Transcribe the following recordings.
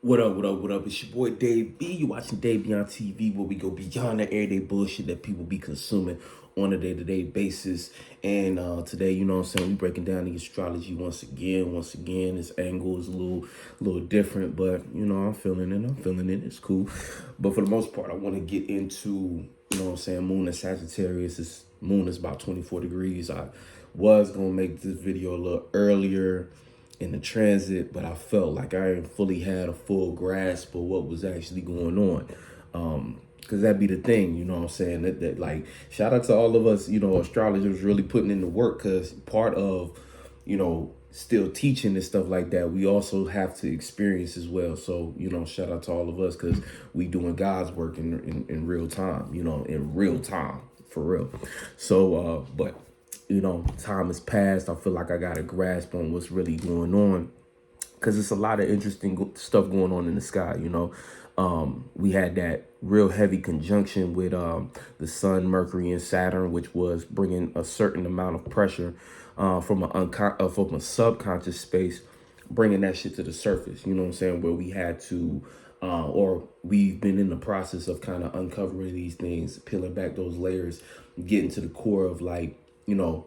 What up, what up, what up? It's your boy Dave B. You watching DaveBeyondTV, where we go beyond the everyday bullshit that people be consuming on a day-to-day basis. And today, you know what I'm saying, we breaking down the astrology once again. This angle is a little different, but you know, I'm feeling it. It's cool. But for the most part, I want to get into, you know what I'm saying, moon and Sagittarius. This moon is about 24 degrees. I was gonna make this video a little earlier in the transit, but I felt like I ain't fully had a full grasp of what was actually going on. Cause that'd be the thing, you know what I'm saying? That like, shout out to all of us, you know, astrologers really putting in the work, cause part of, you know, still teaching and stuff like that, we also have to experience as well. So, you know, shout out to all of us, cause we doing God's work in real time, you know, in real time, for real. So, but you know, time has passed. I feel like I got a grasp on what's really going on, because it's a lot of interesting stuff going on in the sky. You know, we had that real heavy conjunction with the sun, Mercury, and Saturn, which was bringing a certain amount of pressure from a subconscious space, bringing that shit to the surface. You know what I'm saying? Where we had to, or we've been in the process of kind of uncovering these things, peeling back those layers, getting to the core of, like, you know,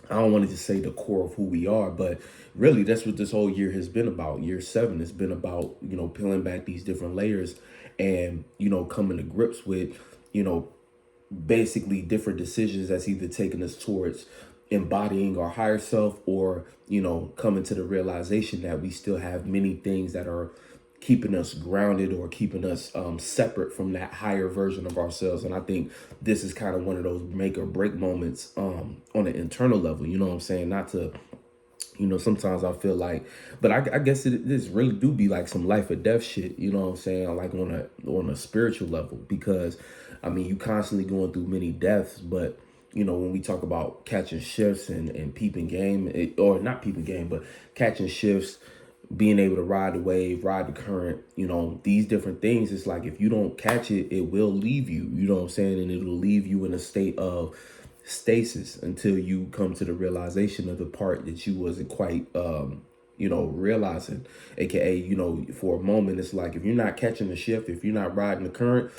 I don't want to just say the core of who we are, but really that's what this whole year has been about. Year 7 has been about, you know, peeling back these different layers and, you know, coming to grips with, you know, basically different decisions that's either taking us towards embodying our higher self, or, you know, coming to the realization that we still have many things that are keeping us grounded or keeping us separate from that higher version of ourselves. And I think this is kind of one of those make or break moments on an internal level, you know what I'm saying? Not to, you know, sometimes I feel like, but I guess this really do be like some life or death shit, you know what I'm saying? Like on a spiritual level, because I mean, you constantly going through many deaths, but you know, when we talk about catching shifts and peeping game, or not peeping game, but catching shifts, being able to ride the wave, ride the current, you know, these different things. It's like, if you don't catch it, it will leave you, you know what I'm saying? And it'll leave you in a state of stasis until you come to the realization of the part that you wasn't quite, you know, realizing, AKA, you know, for a moment, it's like, if you're not catching the shift, if you're not riding the current,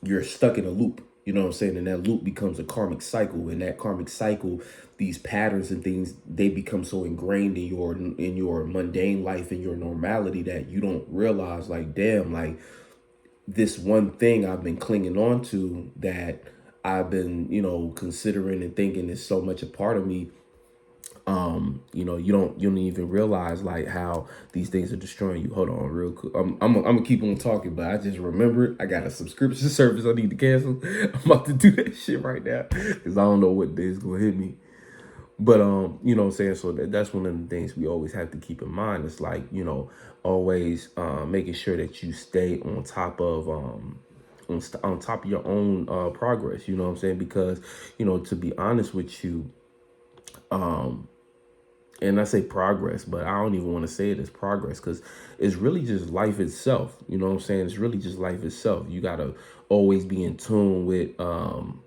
you're stuck in a loop. You know what I'm saying? And that loop becomes a karmic cycle. And that karmic cycle, these patterns and things, they become so ingrained in your mundane life, in your normality, that you don't realize, like, damn, like, this one thing I've been clinging on to, that I've been, you know, considering and thinking is so much a part of me. You know, you don't even realize like how these things are destroying you. Hold on real quick. I'm gonna keep on talking, but I just remembered I got a subscription service I need to cancel. I'm about to do that shit right now, because I don't know what day is gonna hit me. But you know what I'm saying? So that's one of the things we always have to keep in mind. It's like, you know, always making sure that you stay on top of on top of your own progress, you know what I'm saying? Because, you know, to be honest with you, and I say progress, but I don't even want to say it as progress, because it's really just life itself. You know what I'm saying? It's really just life itself. You got to always be in tune with, kind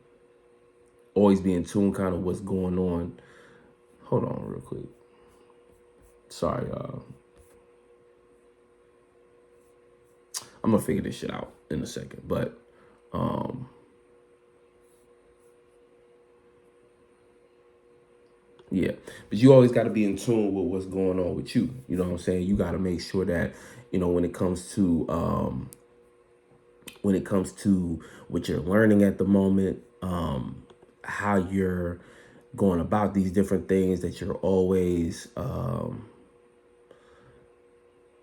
of what's going on. Hold on real quick. Sorry. I'm going to figure this shit out in a second, but, yeah, but you always got to be in tune with what's going on with you. You know what I'm saying? You got to make sure that, you know, when it comes to what you're learning at the moment, how you're going about these different things, that you're always, oh,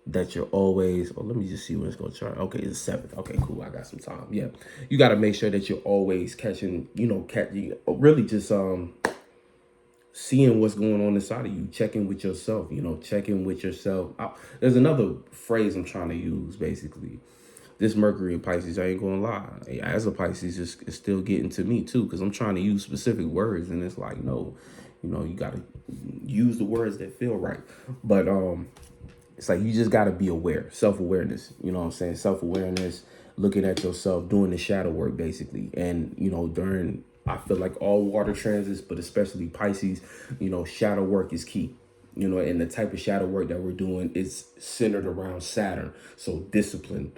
let me just see when it's going to chart. Okay, it's 7th. Okay, cool. I got some time. Yeah. You got to make sure that you're always catching, you know, really just, seeing what's going on inside of you, checking with yourself, you know, checking with yourself. There's another phrase I'm trying to use, basically. This Mercury in Pisces, I ain't gonna lie, as a Pisces, it's still getting to me too, because I'm trying to use specific words, and it's like, no, you know, you gotta use the words that feel right. But it's like, you just gotta be aware, self-awareness, you know what I'm saying? Self-awareness, looking at yourself, doing the shadow work, basically. And, you know, I feel like all water transits, but especially Pisces, you know, shadow work is key. and the type of shadow work that we're doing is centered around Saturn. So discipline,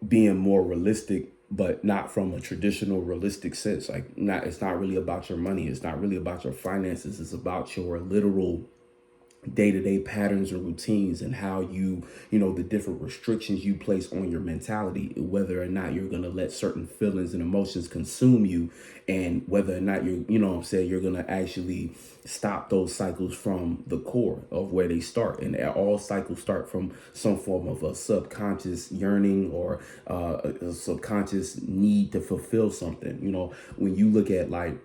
being more realistic, but not from a traditional realistic sense. Like, it's not really about your money. It's not really about your finances. It's about your literal day-to-day patterns and routines, and how the different restrictions you place on your mentality, whether or not you're going to let certain feelings and emotions consume you, and whether or not you're going to actually stop those cycles from the core of where they start. And all cycles start from some form of a subconscious yearning, or a subconscious need to fulfill something. When you look at, like,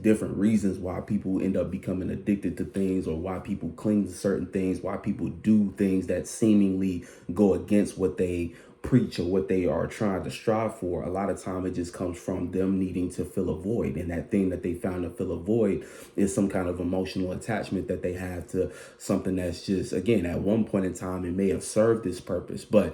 different reasons why people end up becoming addicted to things, or why people cling to certain things, why people do things that seemingly go against what they preach or what they are trying to strive for. A lot of time it just comes from them needing to fill a void, and that thing that they found to fill a void is some kind of emotional attachment that they have to something that's just, again, at one point in time it may have served this purpose, but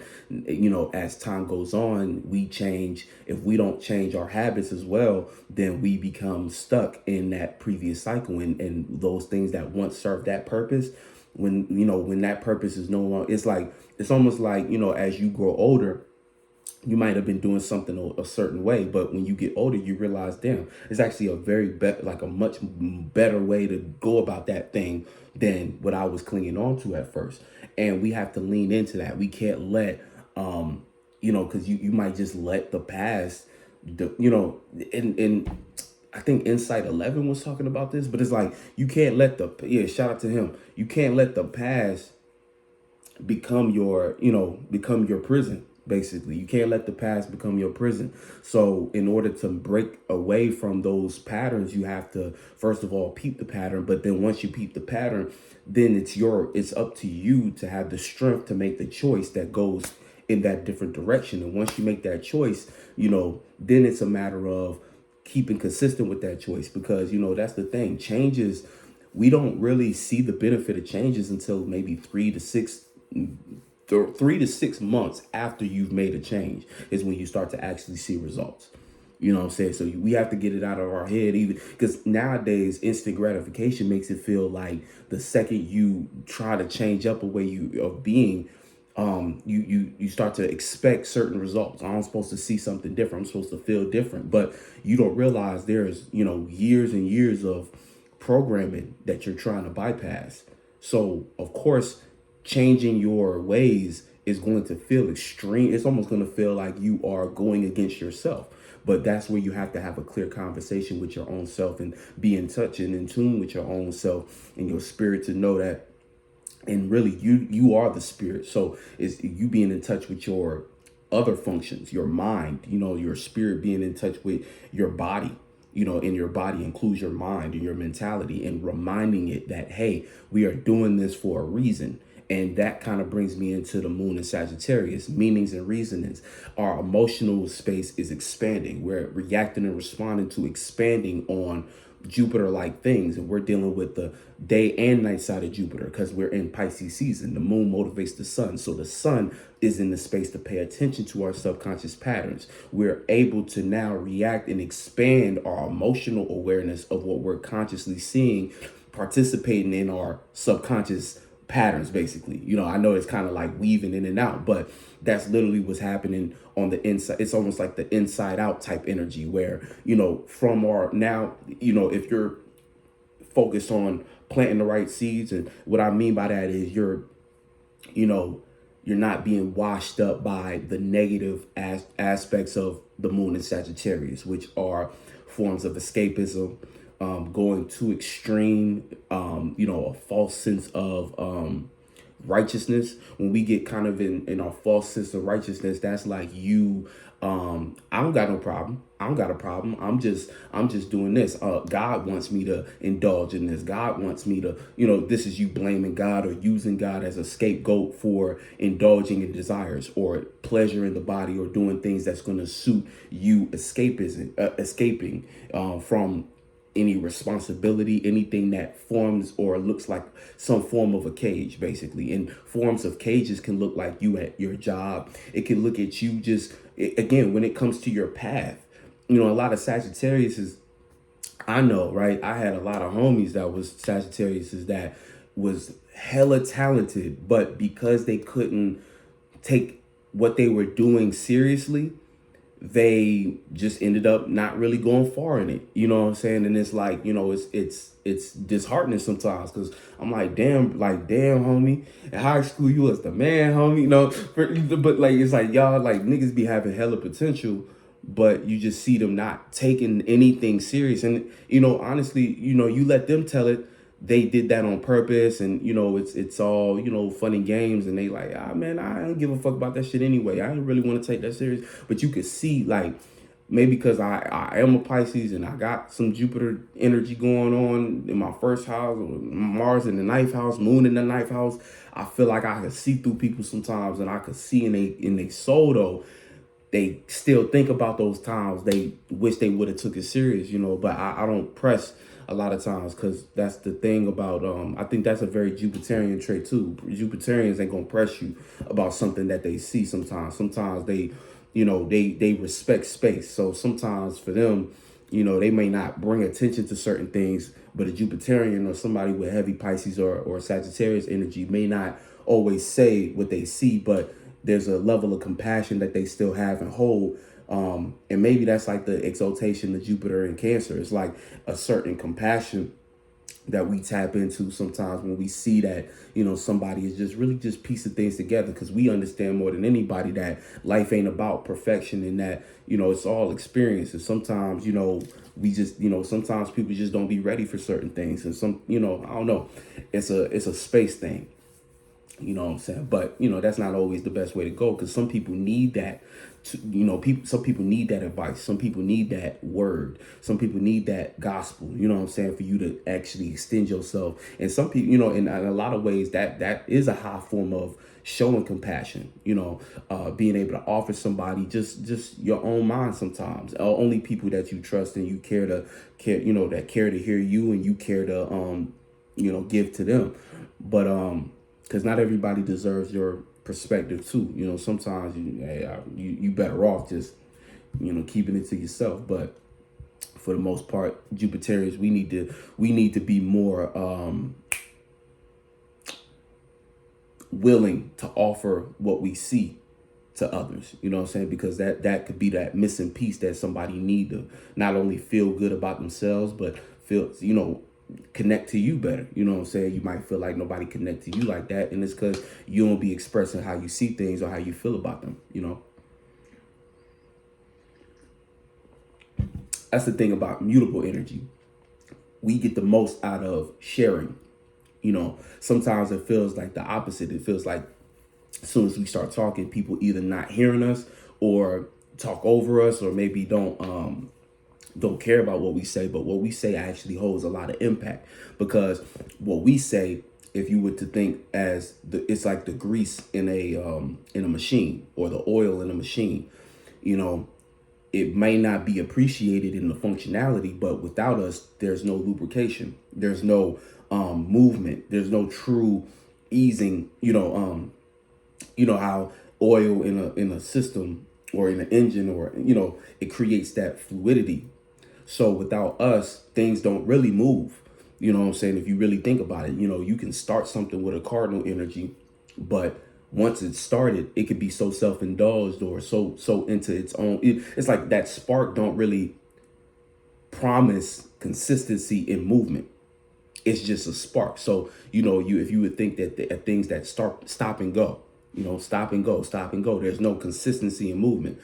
as time goes on, we change. If we don't change our habits as well, then we become stuck in that previous cycle, and those things that once served that purpose, when that purpose is no longer, it's almost like, as you grow older, you might have been doing something a certain way, but when you get older, you realize, damn, it's actually a much better way to go about that thing than what I was clinging on to at first. And we have to lean into that. We can't let, because you might just let the past, and I think Insight 11 was talking about this, but it's like, you can't let shout out to him. You can't let the past become your prison. Basically, you can't let the past become your prison. So in order to break away from those patterns, you have to, first of all, peep the pattern. But then once you peep the pattern, then it's up to you to have the strength to make the choice that goes in that different direction. And once you make that choice, then it's a matter of keeping consistent with that choice, because that's the thing. Changes, we don't really see the benefit of changes until maybe 3 to 6 months after you've made a change is when you start to actually see results. You know what I'm saying? So we have to get it out of our head, even because nowadays instant gratification makes it feel like the second you try to change up a way of being, you start to expect certain results. I'm supposed to see something different. I'm supposed to feel different, but you don't realize there's, years and years of programming that you're trying to bypass. So of course, changing your ways is going to feel extreme. It's almost going to feel like you are going against yourself. But that's where you have to have a clear conversation with your own self and be in touch and in tune with your own self and your spirit to know that. And really, you are the spirit. So it's you being in touch with your other functions, your mind, your spirit being in touch with your body, and your body includes your mind and your mentality, and reminding it that, hey, we are doing this for a reason. And that kind of brings me into the moon in Sagittarius, meanings and reasonings. Our emotional space is expanding. We're reacting and responding to expanding on Jupiter-like things. And we're dealing with the day and night side of Jupiter because we're in Pisces season. The moon motivates the sun. So the sun is in the space to pay attention to our subconscious patterns. We're able to now react and expand our emotional awareness of what we're consciously seeing, participating in our subconscious patterns, basically. I know it's kind of like weaving in and out, but that's literally what's happening on the inside. It's almost like the inside out type energy where, from our now, if you're focused on planting the right seeds, and what I mean by that is you're not being washed up by the negative aspects of the moon in Sagittarius, which are forms of escapism, going too extreme, a false sense of righteousness. When we get kind of in our false sense of righteousness, that's like I don't got no problem. I don't got a problem. I'm just doing this. God wants me to indulge in this. God wants me to, this is you blaming God or using God as a scapegoat for indulging in desires or pleasure in the body or doing things that's going to suit you escaping from any responsibility, anything that forms or looks like some form of a cage, basically. And forms of cages can look like you at your job. It can look at you again, when it comes to your path. A lot of Sagittarius is I know, right? I had a lot of homies that was Sagittarius that was hella talented, but because they couldn't take what they were doing seriously, they just ended up not really going far in it. You know what I'm saying? And it's like, it's disheartening sometimes because I'm like, damn, homie. In high school, you was the man, homie. But like, it's like y'all like niggas be having hella potential, but you just see them not taking anything serious. And honestly, you let them tell it. They did that on purpose, and it's all fun and games, and they like, man, I don't give a fuck about that shit anyway. I don't really want to take that serious. But you could see, like, maybe because I am a Pisces and I got some Jupiter energy going on in my first house, Mars in the ninth house, Moon in the ninth house. I feel like I can see through people sometimes, and I could see in they soul though. They still think about those times they wish they would have took it serious, but I don't press a lot of times because that's the thing about I think that's a very Jupiterian trait too. Jupiterians ain't gonna press you about something that they see sometimes they they respect space, so sometimes for them they may not bring attention to certain things, but a Jupiterian or somebody with heavy Pisces or Sagittarius energy may not always say what they see, but there's a level of compassion that they still have and hold. And maybe that's like the exaltation of Jupiter and Cancer. It's like a certain compassion that we tap into sometimes when we see that somebody is just really just piecing things together, because we understand more than anybody that life ain't about perfection, and that it's all experience. And sometimes we just sometimes people just don't be ready for certain things, and some I don't know, it's a space thing. You know what I'm saying? But, that's not always the best way to go, because some people need that. Some people need that advice. Some people need that word. Some people need that gospel, you know what I'm saying, for you to actually extend yourself. And some people, in a lot of ways, that is a high form of showing compassion, being able to offer somebody just your own mind sometimes. Only people that you trust and you that care to hear you, and you care to, give to them. But, because not everybody deserves your perspective too. Sometimes you better off just keeping it to yourself. But for the most part, Jupiterians, we need to be more willing to offer what we see to others. You know what I'm saying? Because that could be that missing piece that somebody need to not only feel good about themselves, but feel connect to you better. You know what I'm saying? You might feel like nobody connect to you like that, and it's because you don't be expressing how you see things or how you feel about them. That's the thing about mutable energy. We get the most out of sharing. Sometimes it feels like the opposite. It feels like as soon as we start talking, people either not hearing us or talk over us, or maybe don't care about what we say. But what we say actually holds a lot of impact, because what we say, if you were to think as it's like the grease in a machine, or the oil in a machine. It may not be appreciated in the functionality, but without us, there's no lubrication, there's no movement, there's no true easing. How oil in a system or in an engine, or it creates that fluidity. So without us, things don't really move. You know what I'm saying? If you really think about it, you can start something with a cardinal energy, but once it's started, it could be so self-indulged or so into its own. It's like that spark don't really promise consistency in movement. It's just a spark. So if you would think that the things that stop and go, stop and go, stop and go, there's no consistency in movement.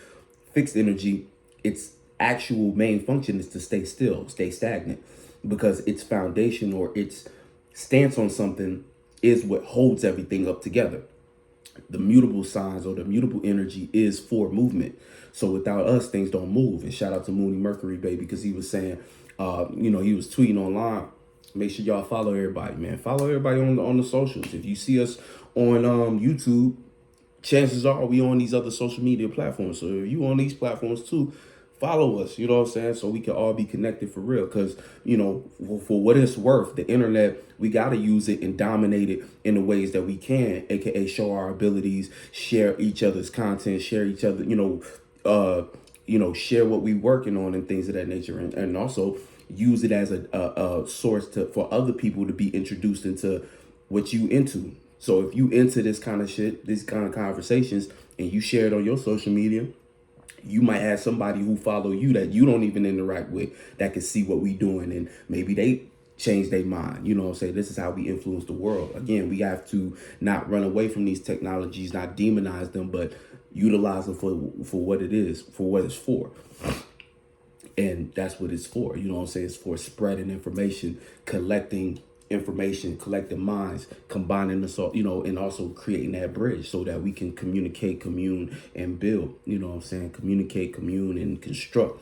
Fixed energy, its actual main function is to stay still, stay stagnant, because its foundation or its stance on something is what holds everything up together. The mutable signs or the mutable energy is for movement. So without us, things don't move. And shout out to Mooney Mercury, baby, because he was saying, he was tweeting online. Make sure y'all follow everybody, man. Follow everybody on the socials. If you see us on YouTube, chances are we on these other social media platforms. So if you on these platforms too, follow us, you know what I'm saying? So we can all be connected for real. Because, for what it's worth, the internet, we got to use it and dominate it in the ways that we can, aka show our abilities, share each other's content, share each other, share what we working on and things of that nature. And also, use it as a source for other people to be introduced into what you into. So if you into this kind of shit, this kind of conversations, and you share it on your social media, you might have somebody who follow you that you don't even interact with that can see what we doing, and maybe they change their mind. You know what I'm saying? This is how we influence the world. Again, we have to not run away from these technologies, not demonize them, but utilize them for what it is, for what it's for. And that's what it's for. You know what I'm saying? It's for spreading information, collecting information, collecting minds, combining us all, you know, and also creating that bridge so that we can communicate, commune, and build. You know what I'm saying? Communicate, commune, and construct.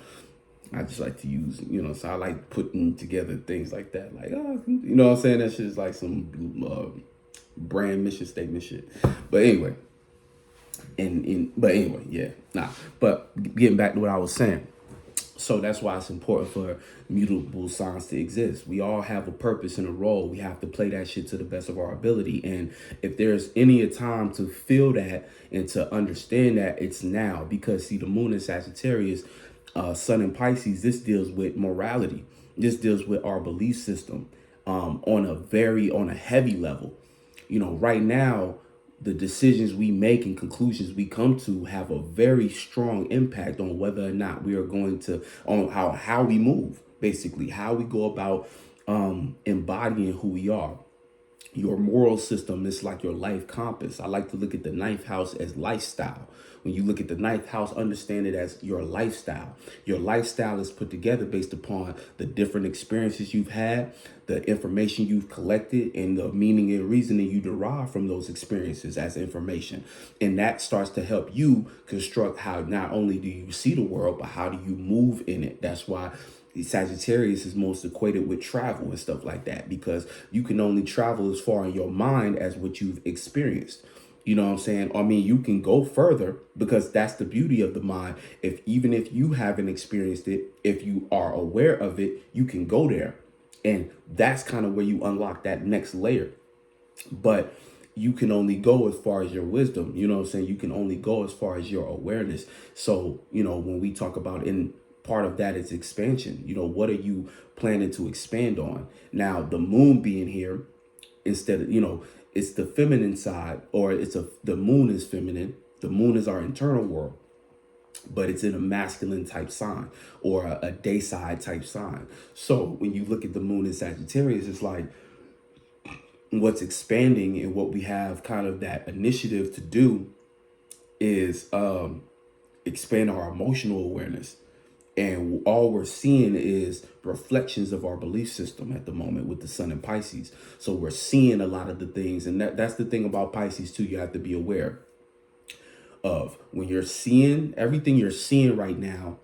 I just like to use, you know, so I like putting together things like that. Like, you know what I'm saying? That shit is like some brand mission statement shit. But anyway, but getting back to what I was saying. So that's why it's important for mutable signs to exist. We all have a purpose and a role. We have to play that shit to the best of our ability. And if there's any time to feel that and to understand that, it's now. Because see, the moon in Sagittarius, sun in Pisces, this deals with morality. This deals with our belief system on a heavy level. You know, right now, the decisions we make and conclusions we come to have a very strong impact on whether or not we are going to, on how we move, basically, how we go about embodying who we are. Your moral system is like your life compass. I like to look at the ninth house as lifestyle. When you look at the ninth house, understand it as your lifestyle. Your lifestyle is put together based upon the different experiences you've had, the information you've collected, and the meaning and reasoning you derive from those experiences as information. And that starts to help you construct how not only do you see the world, but how do you move in it. That's why Sagittarius is most equated with travel and stuff like that, because you can only travel as far in your mind as what you've experienced. You know what I'm saying? I mean, you can go further because that's the beauty of the mind. Even if you haven't experienced it, if you are aware of it, you can go there. And that's kind of where you unlock that next layer. But you can only go as far as your wisdom. You know what I'm saying? You can only go as far as your awareness. So, you know, when we talk about part of that is expansion. You know, what are you planning to expand on? Now, the moon being here, instead of, you know, it's the feminine side, or the moon is feminine. The moon is our internal world, but it's in a masculine type sign, or a Daestar type sign. So when you look at the moon in Sagittarius, it's like what's expanding and what we have kind of that initiative to do is expand our emotional awareness. And all we're seeing is reflections of our belief system at the moment with the sun in Pisces. So we're seeing a lot of the things. And that's the thing about Pisces too. You have to be aware of when you're seeing everything you're seeing right now.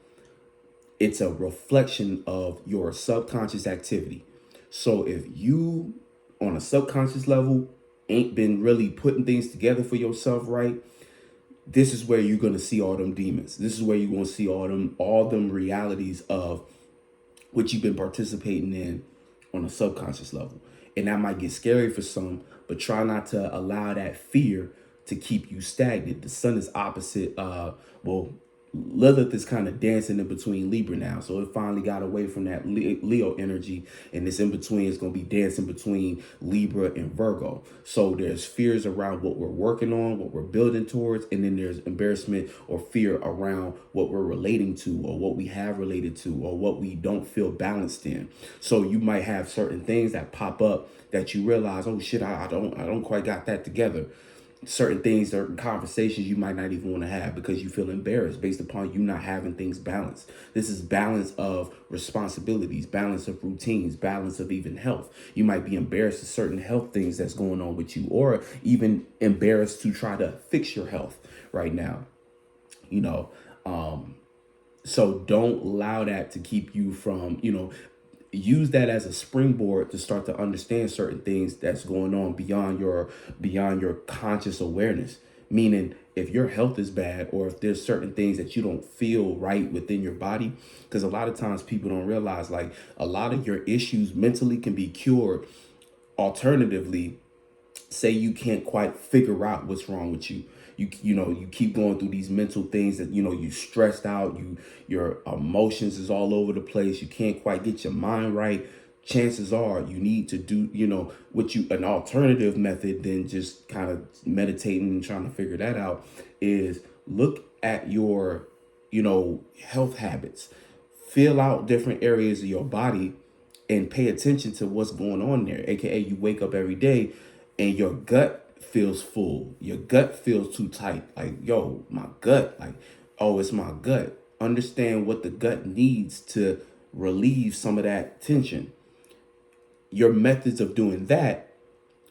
It's a reflection of your subconscious activity. So if you on a subconscious level ain't been really putting things together for yourself, right? This is where you're going to see all them demons. This is where you're going to see all them realities of what you've been participating in on a subconscious level. And that might get scary for some, but try not to allow that fear to keep you stagnant. The sun is opposite. Lilith is kind of dancing in between Libra now. So it finally got away from that Leo energy. And this in between is going to be dancing between Libra and Virgo. So there's fears around what we're working on, what we're building towards. And then there's embarrassment or fear around what we're relating to, or what we have related to, or what we don't feel balanced in. So you might have certain things that pop up that you realize, oh shit, I don't quite got that together. Certain things, certain conversations you might not even want to have because you feel embarrassed based upon you not having things balanced. This is balance of responsibilities, balance of routines, balance of even health. You might be embarrassed of certain health things that's going on with you, or even embarrassed to try to fix your health right now. You know, so don't allow that to keep you from, you know, use that as a springboard to start to understand certain things that's going on beyond your conscious awareness. Meaning, if your health is bad, or if there's certain things that you don't feel right within your body, because a lot of times people don't realize, like, a lot of your issues mentally can be cured. Alternatively, say you can't quite figure out what's wrong with you. you keep going through these mental things that, you stressed out, your emotions is all over the place. You can't quite get your mind right. Chances are you need to do, an alternative method than just kind of meditating and trying to figure that out is look at your, health habits. Fill out different areas of your body and pay attention to what's going on there. AKA you wake up every day and your gut feels full. Your gut feels too tight. Like, yo, my gut, like, oh, it's my gut. Understand what the gut needs to relieve some of that tension. Your methods of doing that,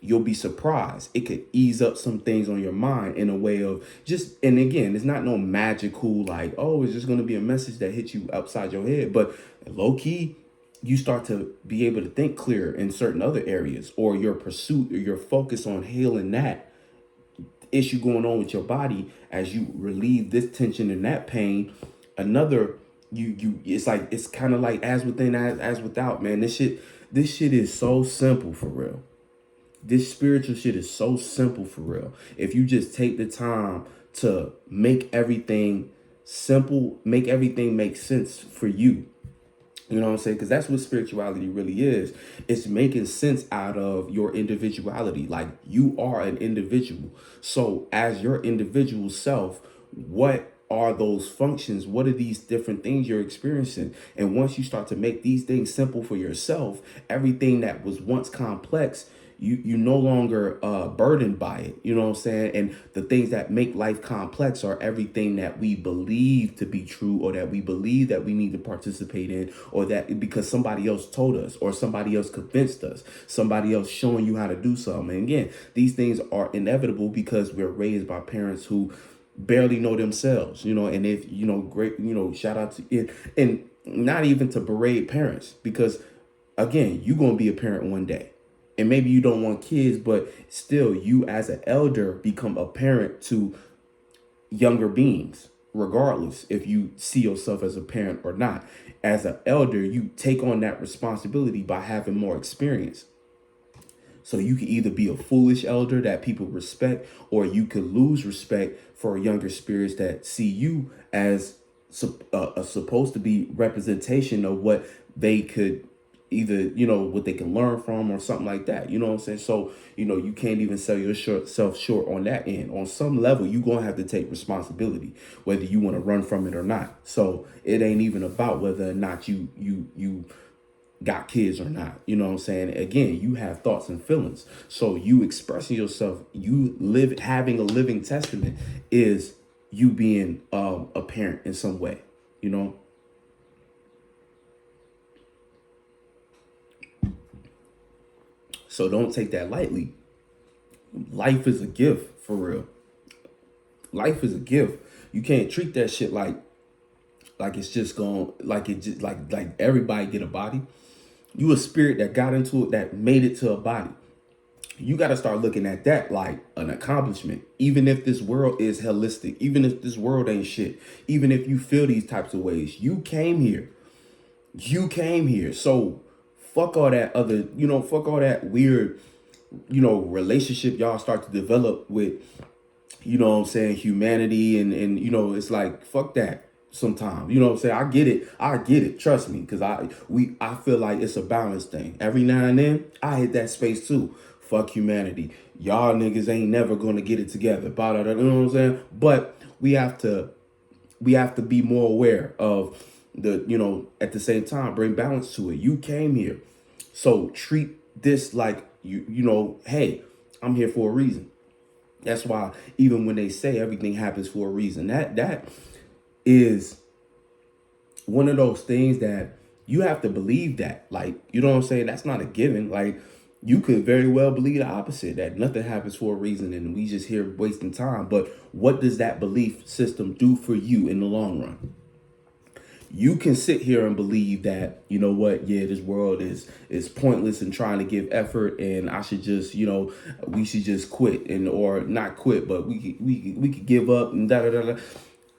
you'll be surprised. It could ease up some things on your mind in a way of just, and again, it's not no magical, like, oh, it's just going to be a message that hits you upside your head. But low key, you start to be able to think clear in certain other areas, or your pursuit or your focus on healing that issue going on with your body as you relieve this tension and that pain. Another, it's like, it's kind of like as within, as without, man. This shit is so simple for real. This spiritual shit is so simple for real. If you just take the time to make everything simple, make everything make sense for you. You know what I'm saying? Because that's what spirituality really is. It's making sense out of your individuality. Like, you are an individual. So as your individual self, what are those functions? What are these different things you're experiencing? And once you start to make these things simple for yourself, everything that was once complex, you no longer burdened by it. You know what I'm saying? And the things that make life complex are everything that we believe to be true, or that we believe that we need to participate in, or that because somebody else told us, or somebody else convinced us, somebody else showing you how to do something. And again, these things are inevitable because we're raised by parents who barely know themselves, and if, great, shout out to it, and not even to berate parents, because again, you're going to be a parent one day. And maybe you don't want kids, but still, you as an elder become a parent to younger beings, regardless if you see yourself as a parent or not. As an elder, you take on that responsibility by having more experience. So you can either be a foolish elder that people respect, or you could lose respect for younger spirits that see you as a supposed to be representation of what they could either, what they can learn from or something like that. You know what I'm saying? So, you can't even sell yourself short on that end. On some level, you're going to have to take responsibility, whether you want to run from it or not. So it ain't even about whether or not you got kids or not. You know what I'm saying? Again, you have thoughts and feelings. So you expressing yourself, having a living testament is you being a parent in some way, So don't take that lightly. Life is a gift, for real. Life is a gift. You can't treat that shit like it's just going, like everybody get a body. You a spirit that got into it, that made it to a body. You got to start looking at that like an accomplishment. Even if this world is holistic, even if this world ain't shit, even if you feel these types of ways, you came here. So fuck all that other, fuck all that weird, relationship y'all start to develop with, humanity. And it's like, fuck that sometimes. You know what I'm saying? I get it. Trust me. Cause I feel like it's a balance thing. Every now and then I hit that space too. Fuck humanity. Y'all niggas ain't never gonna get it together. You know what I'm saying? But we have to be more aware of the, at the same time, bring balance to it. You came here. So treat this like hey, I'm here for a reason. That's why even when they say everything happens for a reason, that is one of those things that you have to believe that. Like, you know what I'm saying? That's not a given. Like, you could very well believe the opposite, that nothing happens for a reason and we just here wasting time. But what does that belief system do for you in the long run? You can sit here and believe that, this world is pointless and trying to give effort, and I should just, we should just quit, and or not quit, but we could give up and da da da da.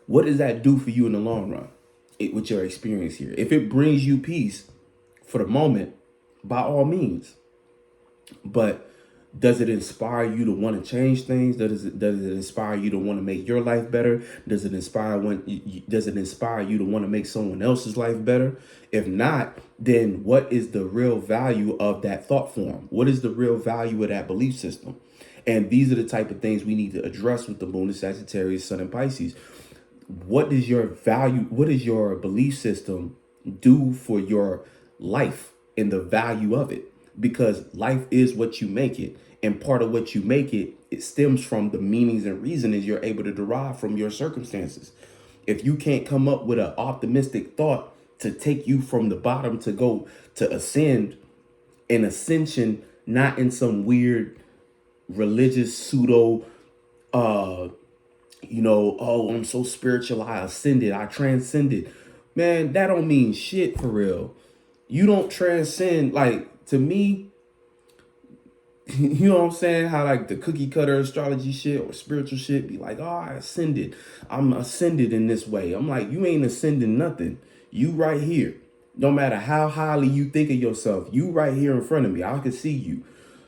What does that do for you in the long run? With your experience here, if it brings you peace for the moment, by all means. But Does it inspire you to want to change things? Does it inspire you to want to make your life better? Does it inspire you to want to make someone else's life better? If not, then what is the real value of that thought form? What is the real value of that belief system? And these are the type of things we need to address with the moon in Sagittarius, Sun in Pisces. What is your value? What does your belief system do for your life and the value of it? Because life is what you make it. And part of what you make it, it stems from the meanings and reasonings you're able to derive from your circumstances. If you can't come up with an optimistic thought to take you from the bottom to go to ascend, an ascension, not in some weird religious pseudo oh, I'm so spiritual, I ascended, I transcended. Man, that don't mean shit for real. You don't transcend. Like, to me, you know what I'm saying? How like the cookie cutter astrology shit or spiritual shit be like, oh, I ascended. I'm ascended in this way. I'm like, you ain't ascending nothing. You right here. No matter how highly you think of yourself, you right here in front of me. I can see you.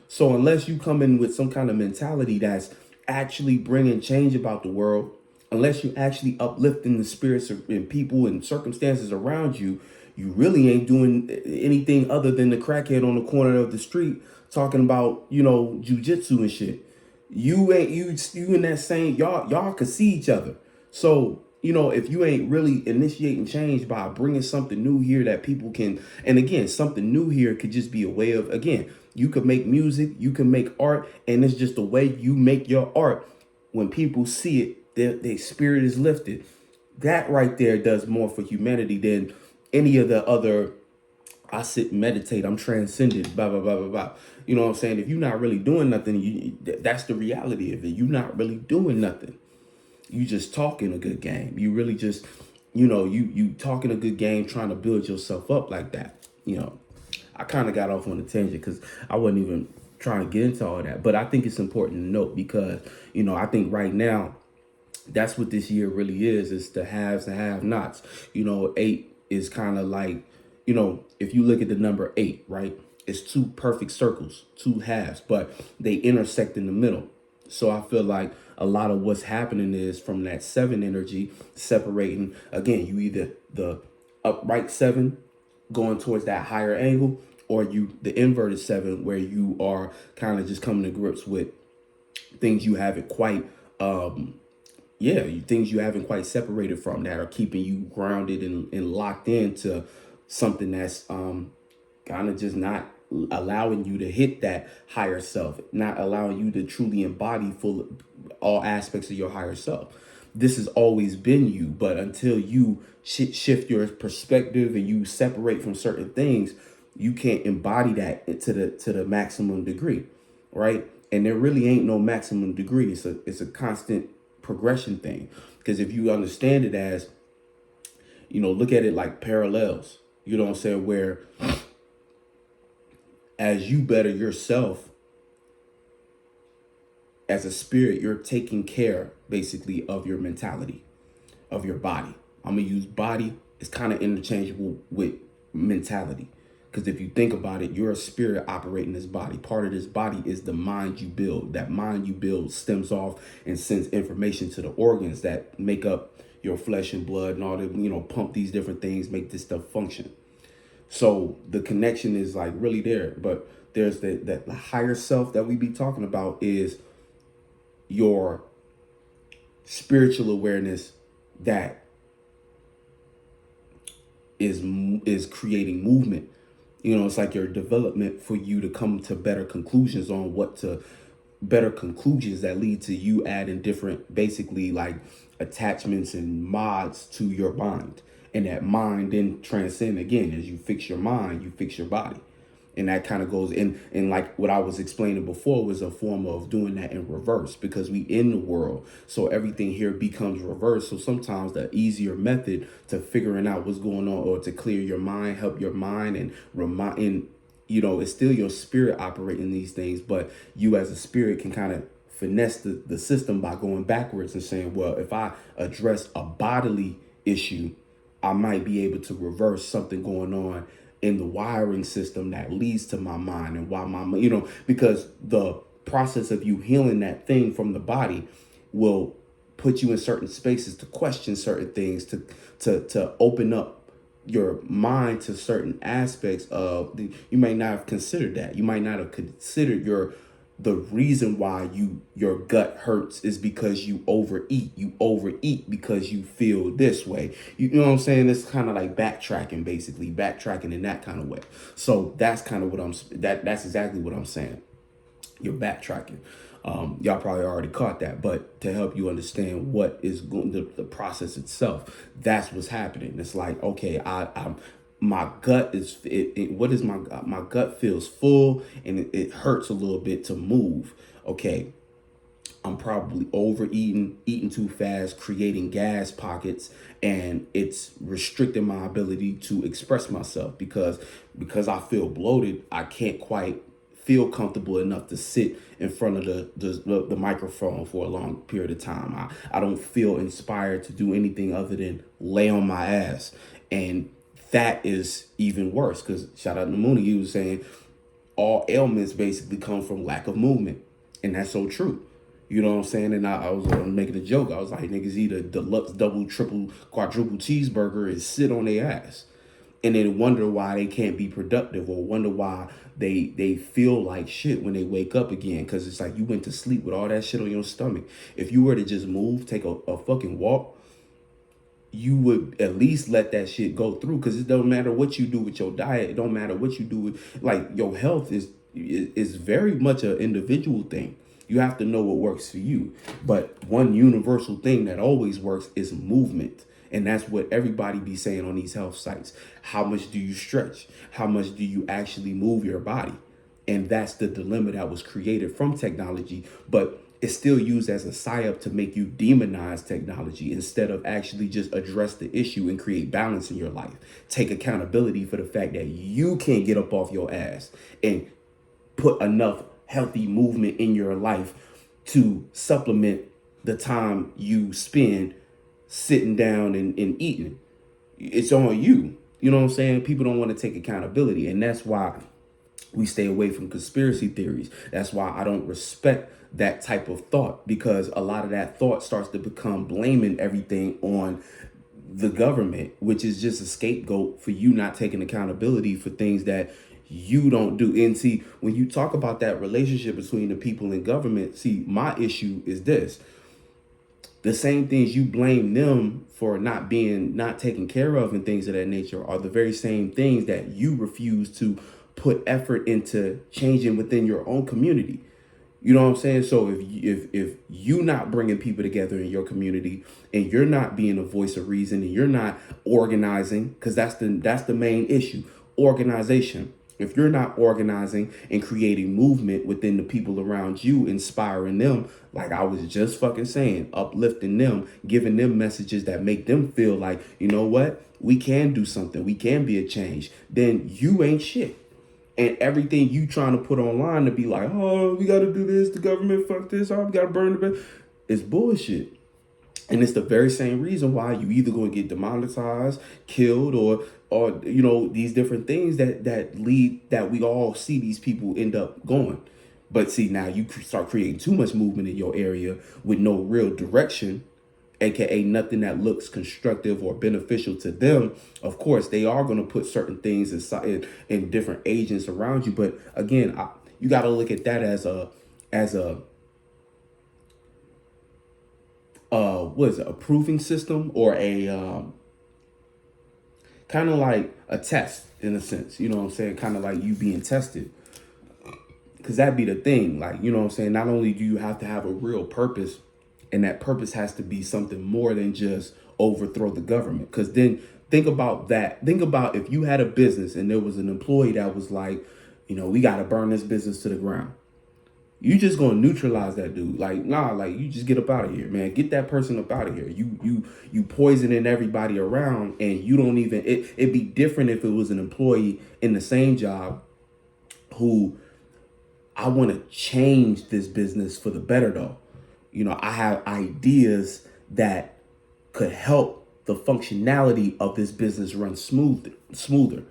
So unless you come in with some kind of mentality that's actually bringing change about the world, unless you actually uplifting the spirits and people and circumstances around you, you really ain't doing anything other than the crackhead on the corner of the street talking about, jujitsu and shit. You ain't you in that same y'all could see each other. So, if you ain't really initiating change by bringing something new here that people can, and again, something new here could just be a way of, again, you could make music, you can make art, and it's just the way you make your art. When people see it, their spirit is lifted. That right there does more for humanity than any of the other, I sit and meditate, I'm transcended, blah, blah, blah, blah, blah. You know what I'm saying? If you're not really doing nothing, that's the reality of it. You're not really doing nothing. You just talking a good game. You really just, you talking a good game, trying to build yourself up like that. I kind of got off on a tangent because I wasn't even trying to get into all that. But I think it's important to note because, I think right now, that's what this year really is. It's the haves and have-nots. 8 is kind of like, if you look at the number 8, right? It's two perfect circles, two halves, but they intersect in the middle. So I feel like a lot of what's happening is from that 7 energy separating. Again, you either the upright 7 going towards that higher angle, or you the inverted 7 where you are kind of just coming to grips with things you haven't quite things you haven't quite separated from that are keeping you grounded and locked into something that's kind of just not allowing you to hit that higher self, not allowing you to truly embody all aspects of your higher self. This has always been you, but until you shift your perspective and you separate from certain things, you can't embody that to the maximum degree, right? And there really ain't no maximum degree. It's a constant progression thing. Because if you understand it as, look at it like parallels, you know what I'm saying, where as you better yourself as a spirit, you're taking care basically of your mentality, of your body. I'm going to use body. It's kind of interchangeable with mentality. Because if you think about it, you're a spirit operating this body. Part of this body is the mind you build. That mind you build stems off and sends information to the organs that make up your flesh and blood and all the, pump these different things, make this stuff function. So the connection is like really there. But there's that higher self that we be talking about is your spiritual awareness that is creating movement. It's like your development for you to come to better conclusions that lead to you adding different, basically like attachments and mods to your mind. And that mind then transcend again. As you fix your mind, you fix your body. And that kind of goes in, and like what I was explaining before was a form of doing that in reverse, because we in the world. So everything here becomes reverse. So sometimes the easier method to figuring out what's going on or to clear your mind, help your mind and remind, it's still your spirit operating these things, but you as a spirit can kind of finesse the system by going backwards and saying, well, if I address a bodily issue, I might be able to reverse something going on in the wiring system that leads to my mind and why because the process of you healing that thing from the body will put you in certain spaces to question certain things, to open up your mind to certain aspects of you may not have considered that. You might not have considered the reason why your gut hurts is because you overeat. You overeat because you feel this way. You know what I'm saying? It's kind of like backtracking, basically backtracking in that kind of way. So that's kind of what that's exactly what I'm saying. You're backtracking. Y'all probably already caught that, but to help you understand what is going the process itself, that's what's happening. It's like, okay, I'm my gut is what is my gut feels full and it hurts a little bit to move. Okay, I'm probably overeating, eating too fast, creating gas pockets, and it's restricting my ability to express myself because I feel bloated. I can't quite feel comfortable enough to sit in front of the microphone for a long period of time. I don't feel inspired to do anything other than lay on my ass. And that is even worse because shout out to Mooney, he was saying all ailments basically come from lack of movement. And that's so true. You know what I'm saying? And I was making a joke. I was like, niggas eat a deluxe, double, triple, quadruple cheeseburger and sit on their ass. And then wonder why they can't be productive or wonder why they feel like shit when they wake up again. Because it's like you went to sleep with all that shit on your stomach. If you were to just move, take a fucking walk, you would at least let that shit go through. Because it don't matter what you do with your diet. It don't matter what you do with, like, your health is very much an individual thing. You have to know what works for you. But one universal thing that always works is movement. And that's what everybody be saying on these health sites. How much do you stretch? How much do you actually move your body? And that's the dilemma that was created from technology, but it's still used as a psyop to make you demonize technology instead of actually just address the issue and create balance in your life. Take accountability for the fact that you can't get up off your ass and put enough healthy movement in your life to supplement the time you spend sitting down and eating. It's on you. You know what I'm saying? People don't want to take accountability. And that's why we stay away from conspiracy theories. That's why I don't respect that type of thought, because a lot of that thought starts to become blaming everything on the government, which is just a scapegoat for you not taking accountability for things that you don't do. And see, when you talk about that relationship between the people and government, see, my issue is this. The same things you blame them for not taken care of and things of that nature are the very same things that you refuse to put effort into changing within your own community. You know what I'm saying? So if you not bringing people together in your community and you're not being a voice of reason and you're not organizing, because that's the main issue, organization. If you're not organizing and creating movement within the people around you, inspiring them, like I was just fucking saying, uplifting them, giving them messages that make them feel like, you know what, we can do something, we can be a change, then you ain't shit. And everything you trying to put online to be like, oh, we got to do this, the government, fuck this, oh, we got to burn the bed, it's bullshit. And it's the very same reason why you either going to get demonetized, killed, or you know, these different things that lead, that we all see these people end up going. But see, now you start creating too much movement in your area with no real direction, aka nothing that looks constructive or beneficial to them. Of course, they are going to put certain things inside in different agents around you. But again, you got to look at that as a what is it, a proving system, or a kind of like a test in a sense, you know what I'm saying? Kind of like you being tested. Because that'd be the thing, like, you know what I'm saying? Not only do you have to have a real purpose, and that purpose has to be something more than just overthrow the government. Because then think about that. Think about if you had a business and there was an employee that was like, you know, we got to burn this business to the ground. You just gonna neutralize that dude. Like, nah, like, you just get up out of here, man. Get that person up out of here. You poisoning everybody around, and you don't even, it'd be different if it was an employee in the same job who, I want to change this business for the better though. You know, I have ideas that could help the functionality of this business run smoother.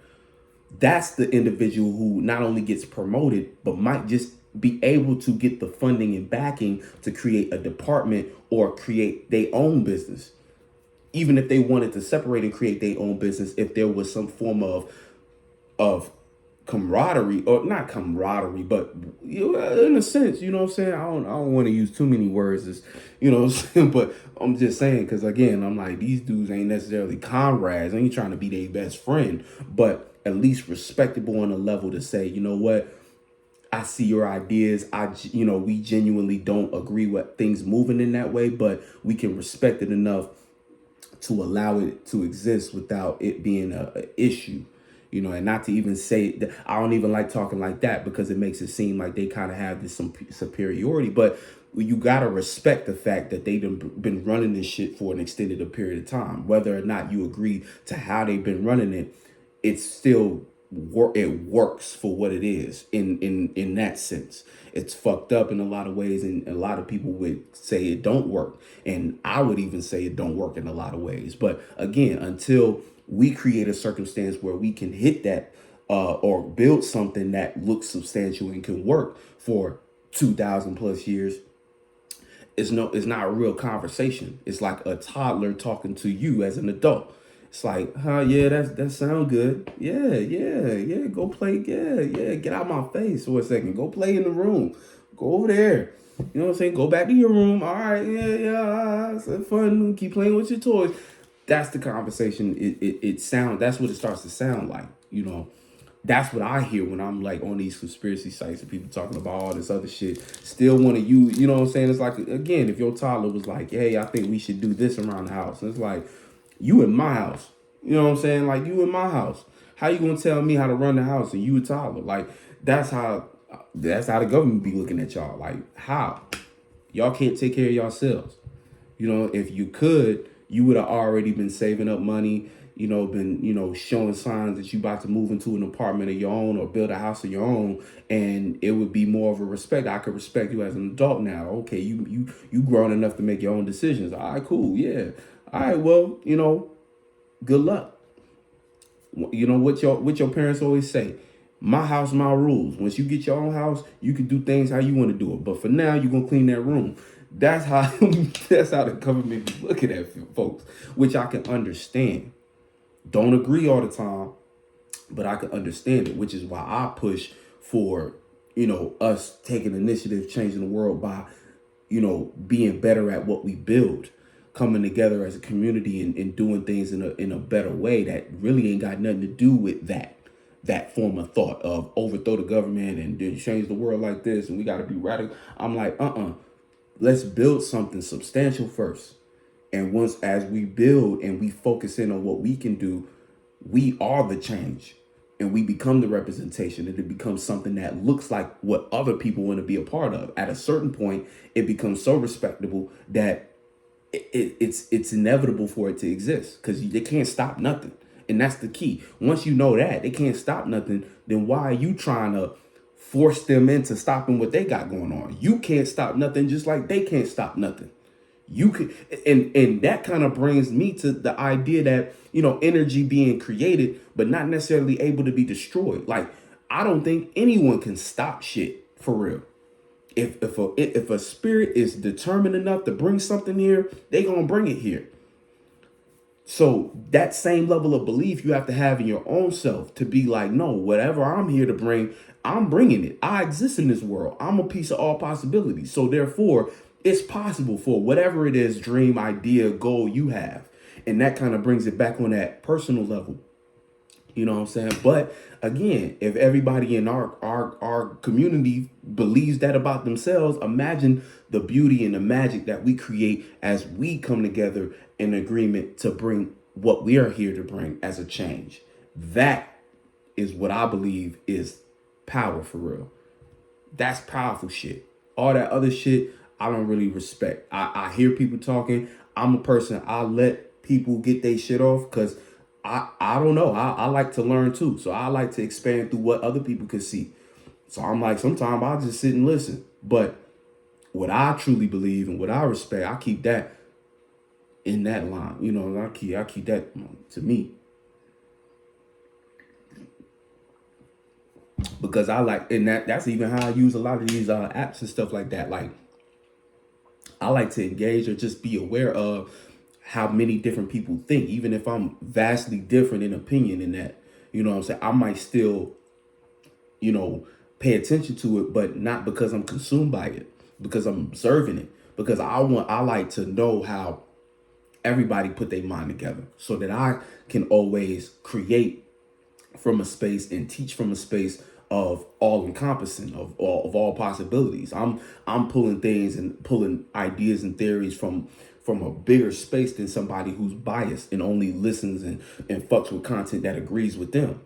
That's the individual who not only gets promoted, but might just be able to get the funding and backing to create a department or create their own business. Even if they wanted to separate and create their own business, if there was some form of camaraderie, or not camaraderie, but in a sense, you know what I'm saying? I don't want to use too many words, as you know what I'm saying, but I'm just saying, because again, I'm like, these dudes ain't necessarily comrades. I ain't trying to be their best friend, but at least respectable on a level to say, you know what? I see your ideas. We genuinely don't agree with things moving in that way, but we can respect it enough to allow it to exist without it being a issue, and not to even say that. I don't even like talking like that because it makes it seem like they kind of have this some superiority, but you got to respect the fact that they've been running this shit for an extended period of time. Whether or not you agree to how they've been running it, it's still it works for what it is in that sense. It's fucked up in a lot of ways, and a lot of people would say it don't work, and I would even say it don't work in a lot of ways. But again, until we create a circumstance where we can hit that or build something that looks substantial and can work for 2,000 plus years, it's not a real conversation. It's like a toddler talking to you as an adult. It's like, yeah, that sound good. Yeah. Go play. Yeah. Get out my face for a second. Go play in the room. Go over there. You know what I'm saying? Go back to your room. All right. Yeah. It's fun. Keep playing with your toys. That's the conversation. It sounds. That's what it starts to sound like. That's what I hear when I'm like on these conspiracy sites and people talking about all this other shit. Still want to use, you know what I'm saying? It's like, again, if your toddler was like, hey, I think we should do this around the house. And it's like, you in my house. You know what I'm saying? Like, you in my house. How you gonna tell me how to run the house and you a toddler? Like, that's how the government be looking at y'all. Like, how? Y'all can't take care of yourselves. If you could, you would have already been saving up money, been, showing signs that you about to move into an apartment of your own or build a house of your own. And it would be more of a respect. I could respect you as an adult now. Okay, you grown enough to make your own decisions. All right, cool. Yeah. All right, well, good luck. What your parents always say. My house, my rules. Once you get your own house, you can do things how you want to do it. But for now, you're gonna clean that room. That's how the government be looking at folks, which I can understand. Don't agree all the time, but I can understand it, which is why I push for, us taking initiative, changing the world by, being better at what we build, coming together as a community and doing things in a better way that really ain't got nothing to do with that form of thought of overthrow the government and then change the world like this and we got to be radical. I'm like, let's build something substantial first. And once as we build and we focus in on what we can do, we are the change and we become the representation, and it becomes something that looks like what other people want to be a part of. At a certain point, it becomes so respectable that it's inevitable for it to exist because they can't stop nothing. And that's the key. Once you know that they can't stop nothing, then why are you trying to force them into stopping what they got going on? You can't stop nothing, just like they can't stop nothing. You could, and that kind of brings me to the idea that, energy being created, but not necessarily able to be destroyed. Like, I don't think anyone can stop shit for real. If a spirit is determined enough to bring something here, they gonna bring it here. So that same level of belief you have to have in your own self to be like, no, whatever I'm here to bring, I'm bringing it. I exist in this world. I'm a piece of all possibilities. So therefore, it's possible for whatever it is, dream, idea, goal you have. And that kind of brings it back on that personal level. You know what I'm saying? But again, if everybody in our community believes that about themselves, imagine the beauty and the magic that we create as we come together in agreement to bring what we are here to bring as a change. That is what I believe is power for real. That's powerful shit. All that other shit, I don't really respect. I hear people talking. I'm a person, I let people get their shit off because I don't know. I like to learn too. So I like to expand through what other people can see. So I'm like, sometimes I'll just sit and listen. But what I truly believe and what I respect, I keep that in that line. I keep that to me. because I like, and that's even how I use a lot of these apps and stuff like that. Like, I like to engage or just be aware of how many different people think, even if I'm vastly different in opinion in that. You know what I'm saying? I might still, you know, pay attention to it, but not because I'm consumed by it, because I'm observing it. Because I like to know how everybody put their mind together so that I can always create from a space and teach from a space of all encompassing of all possibilities. I'm pulling things and pulling ideas and theories from a bigger space than somebody who's biased and only listens and fucks with content that agrees with them.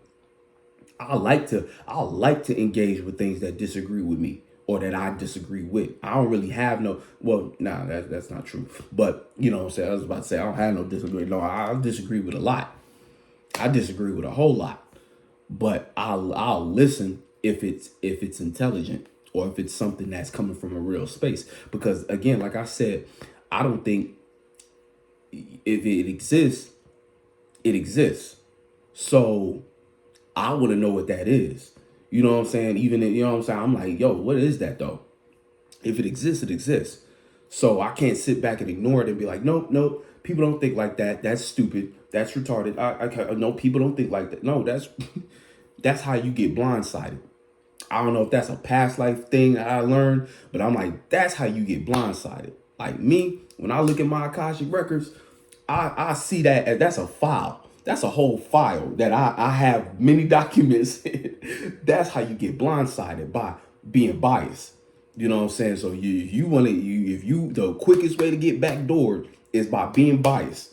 I like to engage with things that disagree with me or that I disagree with. I don't really have no, well, nah, that's not true. But you know what I'm saying? I was about to say I don't have no disagreement. No, I disagree with a lot. I disagree with a whole lot. But I'll listen if it's intelligent or if it's something that's coming from a real space. Because again, like I said, I don't think if it exists, it exists. So I want to know what that is. You know what I'm saying? Even if, you know what I'm saying? I'm like, yo, what is that though? If it exists, it exists. So I can't sit back and ignore it and be like, nope, people don't think like that. That's stupid. That's retarded. I can't, no, people don't think like that. No, that's that's how you get blindsided. I don't know if that's a past life thing that I learned, but I'm like, that's how you get blindsided. Like me, when I look at my Akashic records, I see that as that's a file. That's a whole file that I have many documents in. That's how you get blindsided by being biased. You know what I'm saying? So the quickest way to get backdoored is by being biased.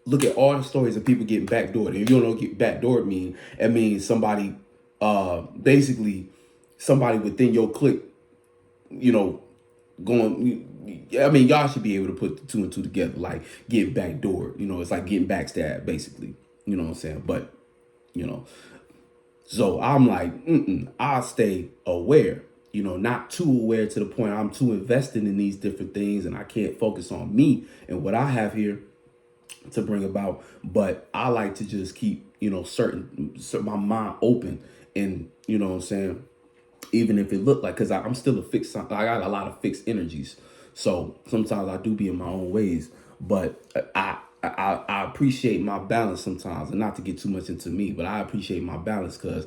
Look at all the stories of people getting backdoored. And if you don't know what get backdoored mean, it means somebody, basically somebody within your clique, you know, going. I mean, y'all should be able to put the two and two together, like getting backdoored. You know, it's like getting backstabbed, basically. You know what I'm saying? But, you know, so I'm like, I'll stay aware. You know, not too aware to the point I'm too invested in these different things and I can't focus on me and what I have here to bring about. But I like to just keep, you know, my mind open and, you know what I'm saying, even if it looked like, because I'm still I got a lot of fixed energies. So sometimes I do be in my own ways, but I appreciate my balance sometimes, and not to get too much into me, but I appreciate my balance because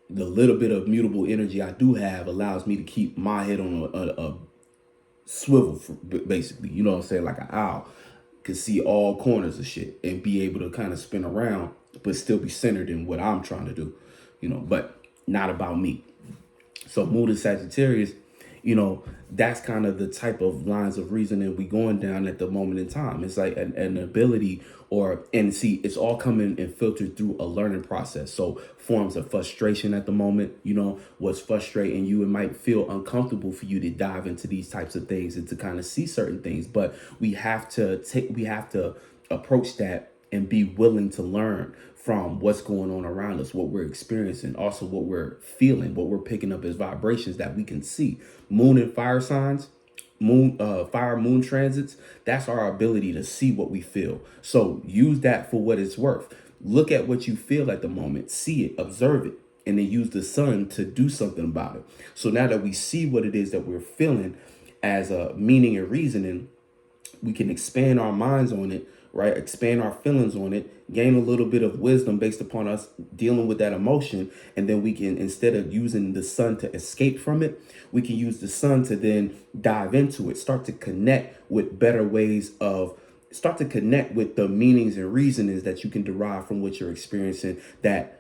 the little bit of mutable energy I do have allows me to keep my head on a swivel, basically. You know what I'm saying? Like an owl can see all corners of shit and be able to kind of spin around, but still be centered in what I'm trying to do, you know, but not about me. So moon and Sagittarius, you know, that's kind of the type of lines of reasoning we going down at the moment in time. It's like an ability and see, it's all coming and filtered through a learning process. So forms of frustration at the moment, you know, what's frustrating you, it might feel uncomfortable for you to dive into these types of things and to kind of see certain things, but we have to approach that and be willing to learn from what's going on around us, what we're experiencing, also what we're feeling, what we're picking up as vibrations that we can see. Moon and fire signs, fire moon transits, that's our ability to see what we feel. So use that for what it's worth. Look at what you feel at the moment, see it, observe it, and then use the sun to do something about it. So now that we see what it is that we're feeling as a meaning and reasoning, we can expand our minds on it, right? Expand our feelings on it, gain a little bit of wisdom based upon us dealing with that emotion. And then we can, instead of using the sun to escape from it, we can use the sun to then dive into it, start to connect with better ways of, start to connect with the meanings and reasonings that you can derive from what you're experiencing that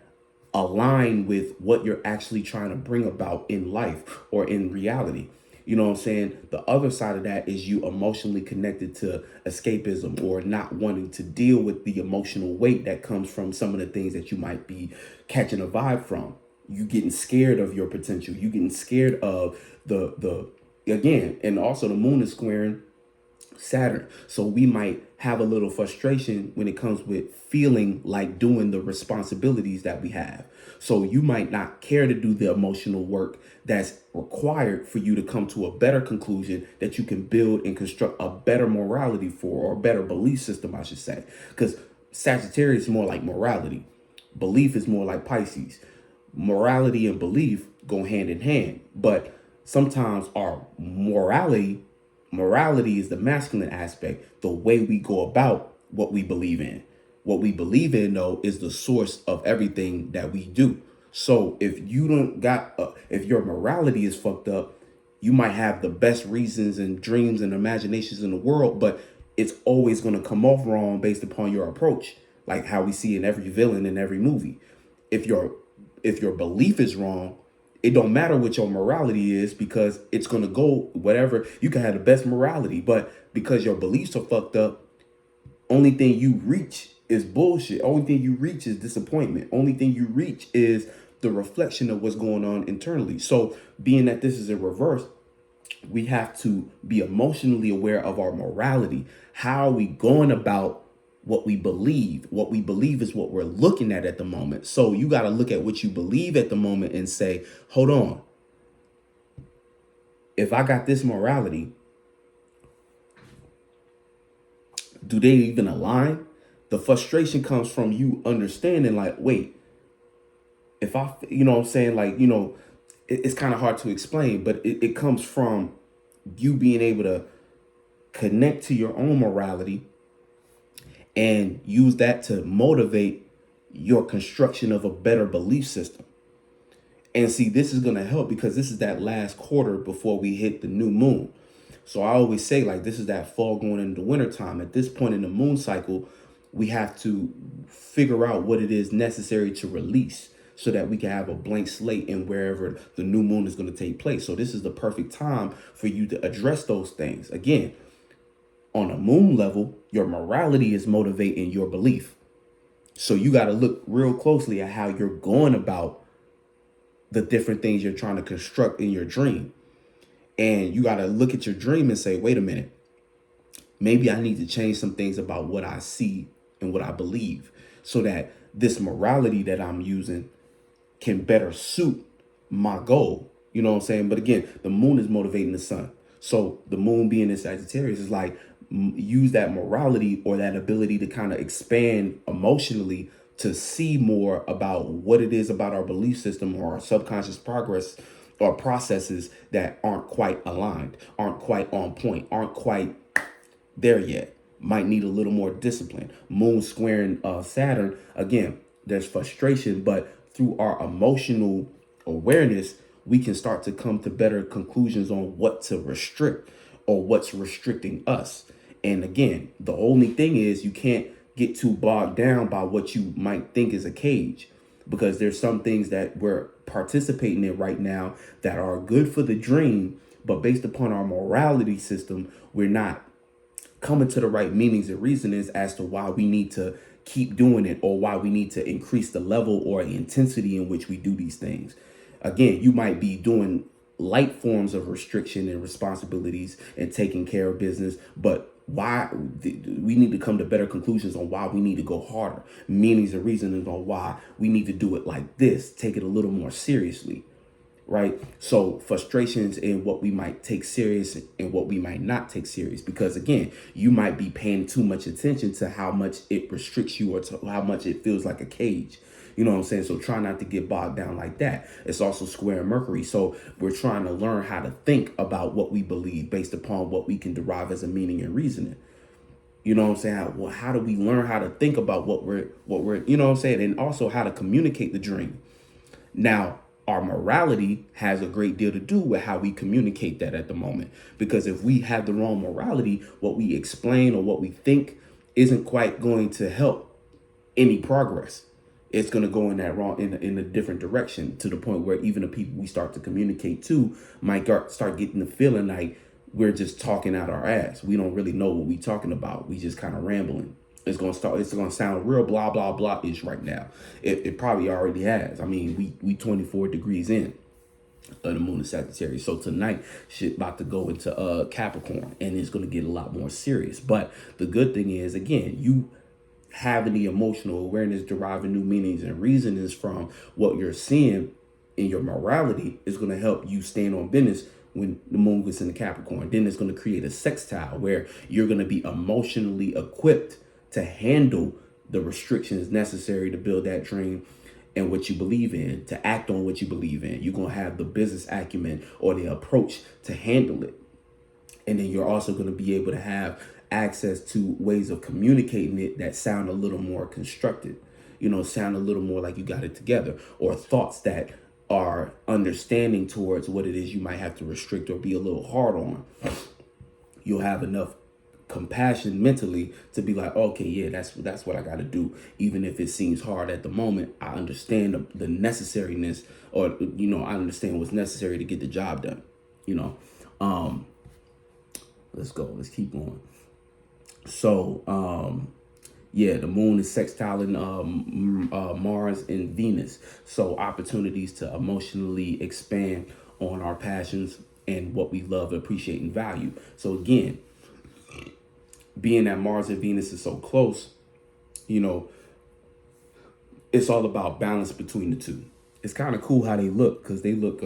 align with what you're actually trying to bring about in life or in reality. You know what I'm saying? The other side of that is you emotionally connected to escapism or not wanting to deal with the emotional weight that comes from some of the things that you might be catching a vibe from. You getting scared of your potential. You getting scared of the again, and also the moon is squaring Saturn. So we might have a little frustration when it comes with feeling like doing the responsibilities that we have. So you might not care to do the emotional work that's required for you to come to a better conclusion that you can build and construct a better morality for, or a better belief system, I should say. Because Sagittarius is more like morality. Belief is more like Pisces. morality and belief go hand in hand, but sometimes our morality is the masculine aspect, the way we go about what we believe in. What we believe in, though, is the source of everything that we do. So if you don't got, if your morality is fucked up, you might have the best reasons and dreams and imaginations in the world, but it's always going to come off wrong based upon your approach, like how we see in every villain in every movie. If your belief is wrong, it don't matter what your morality is, because it's going to go whatever. You can have the best morality, but because your beliefs are fucked up, only thing you reach is bullshit. Only thing you reach is disappointment. Only thing you reach is the reflection of what's going on internally. So being that this is in reverse, we have to be emotionally aware of our morality. How are we going about what we believe? What we believe is what we're looking at the moment. So you got to look at what you believe at the moment and say, hold on. If I got this morality, do they even align? The frustration comes from you understanding, like, wait, if I, you know what I'm saying? Like, you know, it's kind of hard to explain, but it comes from you being able to connect to your own morality and use that to motivate your construction of a better belief system. And see, this is going to help because this is that last quarter before we hit the new moon. So I always say, like, this is that fall going into winter time. At this point in the moon cycle, we have to figure out what it is necessary to release so that we can have a blank slate in wherever the new moon is going to take place. So this is the perfect time for you to address those things. Again, on a moon level, your morality is motivating your belief. So you got to look real closely at how you're going about the different things you're trying to construct in your dream. And you got to look at your dream and say, wait a minute, maybe I need to change some things about what I see and what I believe so that this morality that I'm using can better suit my goal. You know what I'm saying? But again, the moon is motivating the sun. So the moon being in Sagittarius is like, use that morality or that ability to kind of expand emotionally to see more about what it is about our belief system or our subconscious progress or processes that aren't quite aligned, aren't quite on point, aren't quite there yet. Might need a little more discipline. Moon squaring Saturn, again, there's frustration, but through our emotional awareness, we can start to come to better conclusions on what to restrict or what's restricting us. And again, the only thing is you can't get too bogged down by what you might think is a cage, because there's some things that we're participating in right now that are good for the dream, but based upon our morality system, we're not coming to the right meanings and reasonings as to why we need to keep doing it or why we need to increase the level or the intensity in which we do these things. Again, you might be doing light forms of restriction and responsibilities and taking care of business, but why we need to come to better conclusions on why we need to go harder, meanings and reasonings on why we need to do it like this, take it a little more seriously. Right. So frustrations in what we might take serious and what we might not take serious, because, again, you might be paying too much attention to how much it restricts you or to how much it feels like a cage. You know what I'm saying? So try not to get bogged down like that. It's also square Mercury. So we're trying to learn how to think about what we believe based upon what we can derive as a meaning and reasoning. You know what I'm saying? Well, how do we learn how to think about what we're, you know what I'm saying? And also how to communicate the dream. Now, our morality has a great deal to do with how we communicate that at the moment. Because if we have the wrong morality, what we explain or what we think isn't quite going to help any progress. It's going to go in that wrong, in a different direction, to the point where even the people we start to communicate to might start getting the feeling like we're just talking out our ass. We don't really know what we're talking about. We just kind of rambling. It's going to sound real blah, blah, blah-ish right now. It probably already has. I mean, we 24 degrees in of the moon in Sagittarius. So tonight, shit about to go into Capricorn, and it's going to get a lot more serious. But the good thing is, again, you having the emotional awareness, deriving new meanings and reasonings from what you're seeing in your morality is going to help you stand on business when the moon gets into Capricorn. Then it's going to create a sextile where you're going to be emotionally equipped to handle the restrictions necessary to build that dream and what you believe in, to act on what you believe in. You're going to have the business acumen or the approach to handle it. And then you're also going to be able to have access to ways of communicating it that sound a little more constructed, sound a little more like you got it together, or thoughts that are understanding towards what it is you might have to restrict or be a little hard on. You'll have enough compassion mentally to be like, okay, yeah, that's what I got to do. Even if it seems hard at the moment, I understand the necessariness, or, I understand what's necessary to get the job done, let's go. Let's keep going. So, yeah, the moon is sextiling Mars and Venus. So opportunities to emotionally expand on our passions and what we love, appreciate, and value. So again, being that Mars and Venus is so close, it's all about balance between the two. It's kind of cool how they look, because they look,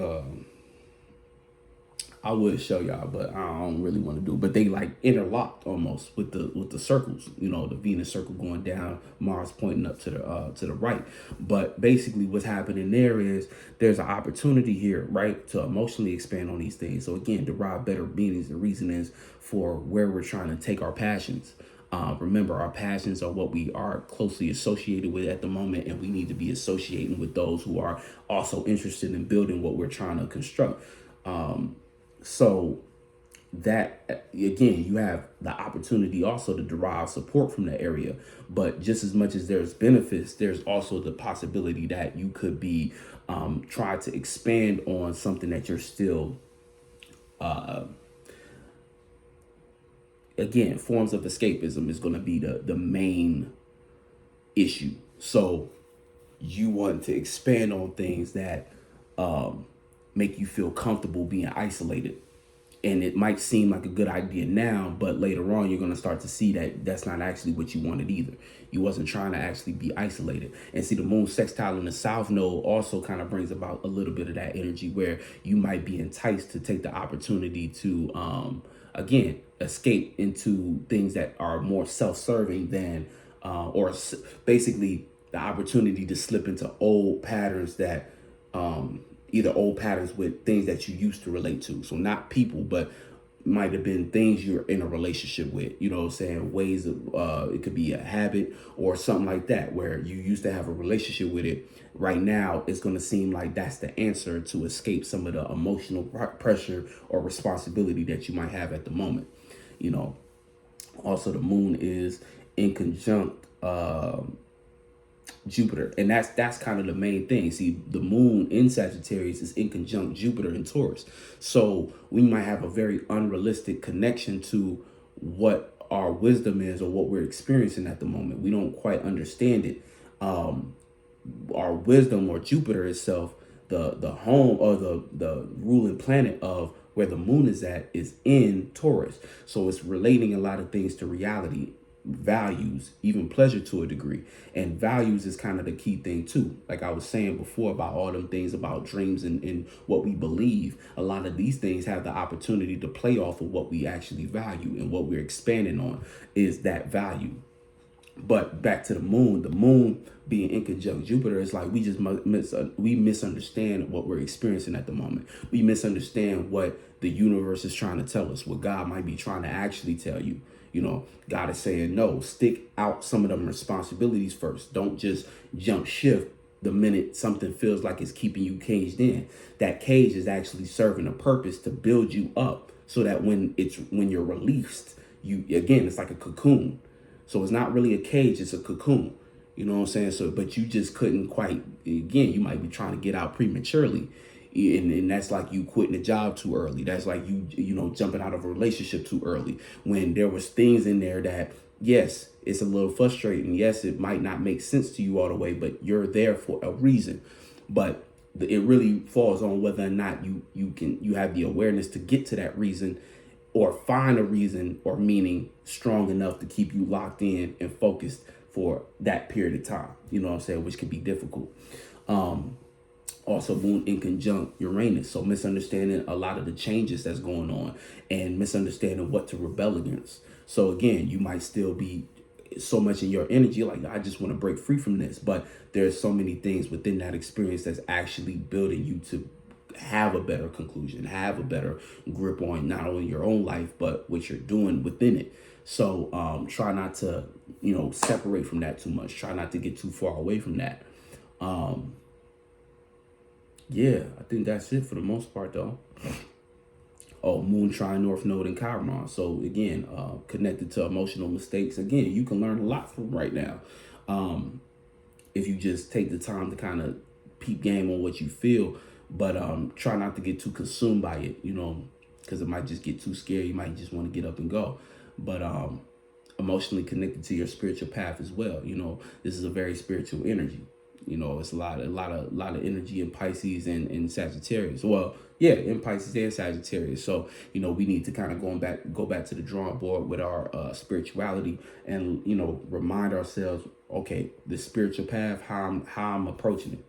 I would show y'all, but I don't really want to do it. But they like interlocked almost with the circles, the Venus circle going down, Mars pointing up to the right. But basically what's happening there is there's an opportunity here, right, to emotionally expand on these things. So again, derive better meanings and reasonings for where we're trying to take our passions. Remember, our passions are what we are closely associated with at the moment, and we need to be associating with those who are also interested in building what we're trying to construct. So that, again, you have the opportunity also to derive support from the area. But just as much as there's benefits, there's also the possibility that you could be try to expand on something that you're still, again, forms of escapism is going to be the main issue. So you want to expand on things that make you feel comfortable being isolated. And it might seem like a good idea now, but later on, you're going to start to see that that's not actually what you wanted either. You wasn't trying to actually be isolated. And see, the moon sextile in the south node also kind of brings about a little bit of that energy where you might be enticed to take the opportunity to, again, escape into things that are more self-serving than, basically the opportunity to slip into old patterns that, either old patterns with things that you used to relate to. So not people, but might have been things you're in a relationship with, ways of, it could be a habit or something like that, where you used to have a relationship with it. Right now, it's going to seem like that's the answer to escape some of the emotional pressure or responsibility that you might have at the moment. Also the moon is in conjunct, Jupiter, and that's kind of the main thing. See, the moon in Sagittarius is in conjunct Jupiter in Taurus, so we might have a very unrealistic connection to what our wisdom is or what we're experiencing at the moment. We don't quite understand it. Our wisdom, or Jupiter itself, the home or the ruling planet of where the moon is at, is in Taurus, so it's relating a lot of things to reality, values, even pleasure to a degree. And values is kind of the key thing too. Like I was saying before about all them things about dreams and what we believe, a lot of these things have the opportunity to play off of what we actually value, and what we're expanding on is that value. But back to the moon being in conjunct Jupiter, is like we just we misunderstand what we're experiencing at the moment. We misunderstand what the universe is trying to tell us, what God might be trying to actually tell you. God is saying, no, stick out some of them responsibilities first. Don't just jump shift the minute something feels like it's keeping you caged in. That cage is actually serving a purpose to build you up, so that when you're released, it's like a cocoon. So it's not really a cage, it's a cocoon. You know what I'm saying? So, but you just couldn't quite, again, you might be trying to get out prematurely. And that's like you quitting a job too early. That's like you jumping out of a relationship too early, when there was things in there that, yes, it's a little frustrating. Yes, it might not make sense to you all the way, but you're there for a reason. But it really falls on whether or not you have the awareness to get to that reason, or find a reason or meaning strong enough to keep you locked in and focused for that period of time. You know what I'm saying? Which can be difficult. Also moon in conjunct Uranus. So misunderstanding a lot of the changes that's going on, and misunderstanding what to rebel against. So again, you might still be so much in your energy, like, I just want to break free from this. But there's so many things within that experience that's actually building you to have a better conclusion, have a better grip on not only your own life, but what you're doing within it. So try not to, separate from that too much. Try not to get too far away from that. Yeah, I think that's it for the most part, though. Oh, Moon trine North Node in Chiron. So again, connected to emotional mistakes. Again, you can learn a lot from right now. If you just take the time to kind of peep game on what you feel, but try not to get too consumed by it, because it might just get too scary. You might just want to get up and go. But emotionally connected to your spiritual path as well. This is a very spiritual energy. It's a lot of energy in Pisces and in Sagittarius. Well, yeah, in Pisces and Sagittarius. So, we need to kind of go back to the drawing board with our spirituality and, remind ourselves, okay, the spiritual path, how I'm approaching it,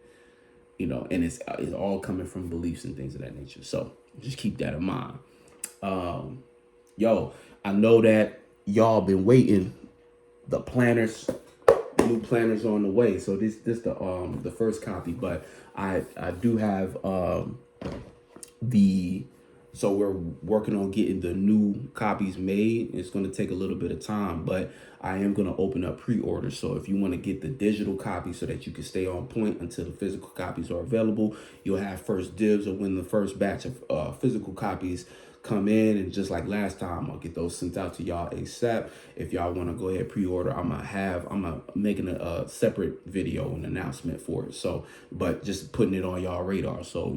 and it's all coming from beliefs and things of that nature. So just keep that in mind. Yo, I know that y'all been waiting. The planners, new planners on the way. So this the first copy, but I do have so we're working on getting the new copies made. It's going to take a little bit of time, but I am going to open up pre-orders. So if you want to get the digital copy so that you can stay on point until the physical copies are available, you'll have first dibs of when the first batch of physical copies come in. And just like last time, I'll get those sent out to y'all ASAP. If y'all want to go ahead pre-order, I'm making a separate video and announcement for it. So, but just putting it on y'all radar. So,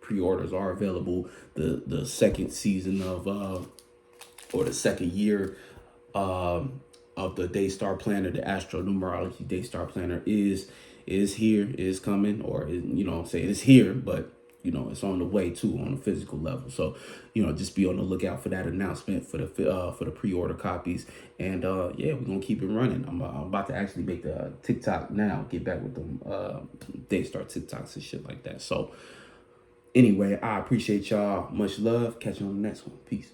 pre-orders are available. The second season of or the second year of the Daestar planner, the Astronumerology Daestar planner is here, is coming, or say it's here, but it's on the way too on a physical level. So just be on the lookout for that announcement for the pre-order copies. And yeah, we're gonna keep it running. I'm about to actually make the TikTok now, get back with them Daestar TikToks and shit like that. So anyway, I appreciate y'all. Much love. Catch you on the next one. Peace.